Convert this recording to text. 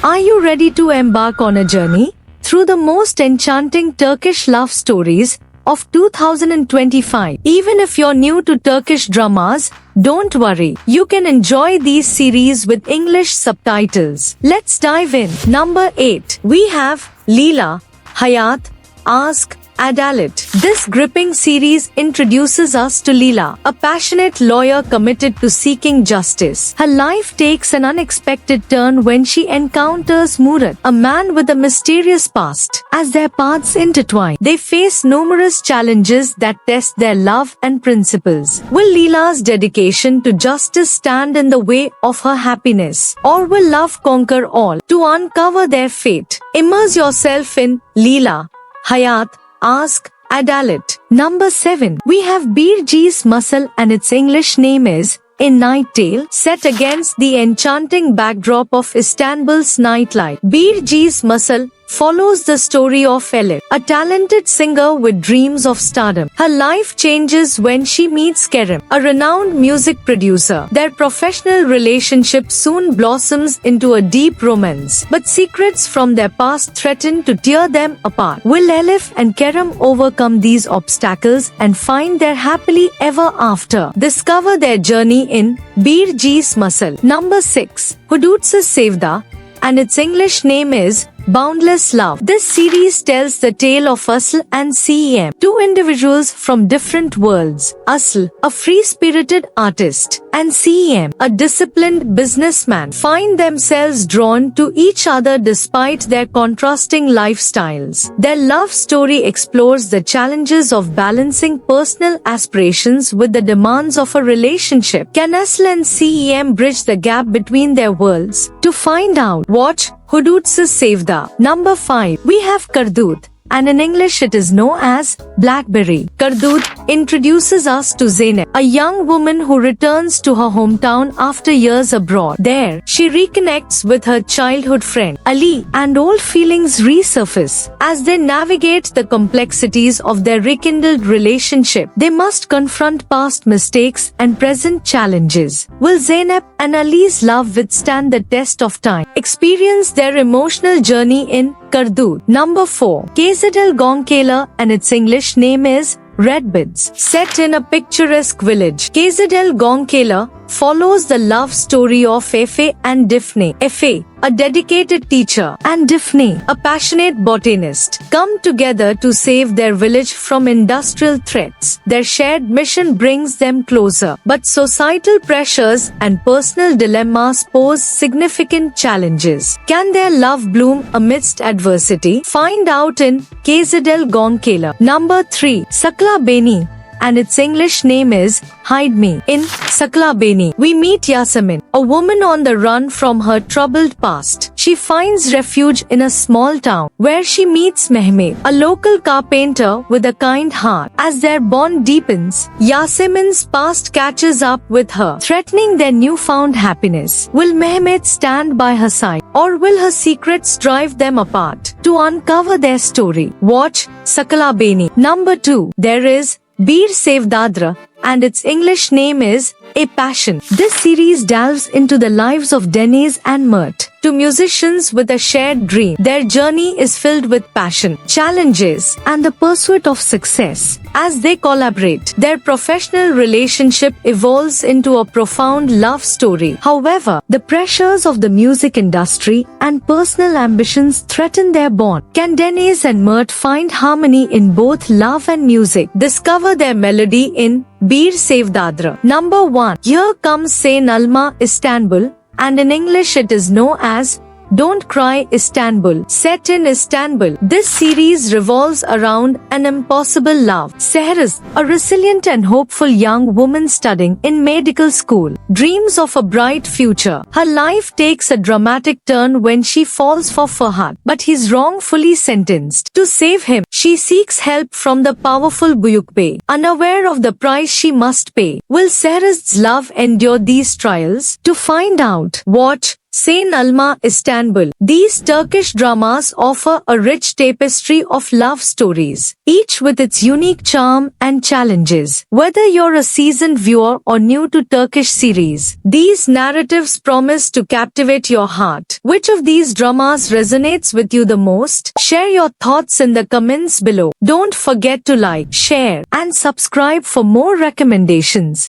Are you ready to embark on a journey through the most enchanting Turkish love stories of 2025? Even if you're new to Turkish dramas, don't worry. You can enjoy these series with English subtitles. Let's dive in. Number 8. We have Leyla, Hayat, Ask, Adalet. This gripping series introduces us to Leyla, a passionate lawyer committed to seeking justice. Her life takes an unexpected turn when she encounters Murat, a man with a mysterious past. As their paths intertwine, they face numerous challenges that test their love and principles. Will Leyla's dedication to justice stand in the way of her happiness, or will love conquer all? To uncover their fate, immerse yourself in Leyla, Hayat, Ask, Adalet. Number 7. We have Bir G's Muscle, and its English name is A Night Tale, set against the enchanting backdrop of Istanbul's nightlife. Bir G's Muscle follows the story of Elif, a talented singer with dreams of stardom. Her life changes when she meets Kerem, a renowned music producer. Their professional relationship soon blossoms into a deep romance, but secrets from their past threaten to tear them apart. Will Elif and Kerem overcome these obstacles and find their happily ever after? Discover their journey in Bir G's Muscle. Number 6. Hududsiz Sevda, and its English name is Boundless Love. This series tells the tale of Asl and Cem, two individuals from different worlds. Asl, a free-spirited artist, and Cem, a disciplined businessman, find themselves drawn to each other despite their contrasting lifestyles. Their love story explores the challenges of balancing personal aspirations with the demands of a relationship. Can Asl and Cem bridge the gap between their worlds? To find out, watch Hududsiz Sevda. Number 5. We have Kardut, and in English it is known as Blackberry. Kardut introduces us to Zeynep, a young woman who returns to her hometown after years abroad. There, she reconnects with her childhood friend, Ali, and old feelings resurface. As they navigate the complexities of their rekindled relationship, they must confront past mistakes and present challenges. Will Zeynep and Ali's love withstand the test of time? Experience their emotional journey in Kardut. Number 4. KZL Gonkela, and its English name is Redbeds. Set in a picturesque village, KZL Gonkela follows the love story of Efe and Difne. Efe, a dedicated teacher, and Difne, a passionate botanist, come together to save their village from industrial threats. Their shared mission brings them closer, but societal pressures and personal dilemmas pose significant challenges. Can their love bloom amidst adversity? Find out in KZL Gonkela. Number 3. Sakla Beni, and its English name is Hide Me. In Sakla Beni, we meet Yasemin, a woman on the run from her troubled past. She finds refuge in a small town where she meets Mehmet, a local carpenter with a kind heart. As their bond deepens, Yasemin's past catches up with her, threatening their newfound happiness. Will Mehmet stand by her side, or will her secrets drive them apart? To uncover their story, watch Sakla Beni. Number 2. There is Bir Sevdadra, and its English name is A Passion. This series delves into the lives of Deniz and Mert, two musicians with a shared dream. Their journey is filled with passion, challenges, and the pursuit of success. As they collaborate, their professional relationship evolves into a profound love story. However, the pressures of the music industry and personal ambitions threaten their bond. Can Deniz and Mert find harmony in both love and music? Discover their melody in Bir Sevdadra. Number 1. Here comes Say Nalma Istanbul, and in English it is known as Don't Cry Istanbul. Set in Istanbul, this series revolves around an impossible love. Sehriz, a resilient and hopeful young woman studying in medical school, dreams of a bright future. Her life takes a dramatic turn when she falls for Fahad, but he's wrongfully sentenced. To save him, she seeks help from the powerful Buyuk Bey, unaware of the price she must pay. Will Sehriz's love endure these trials? To find out, watch Sayn Alma, Istanbul. These Turkish dramas offer a rich tapestry of love stories, each with its unique charm and challenges. Whether you're a seasoned viewer or new to Turkish series, these narratives promise to captivate your heart. Which of these dramas resonates with you the most? Share your thoughts in the comments below. Don't forget to like, share, and subscribe for more recommendations.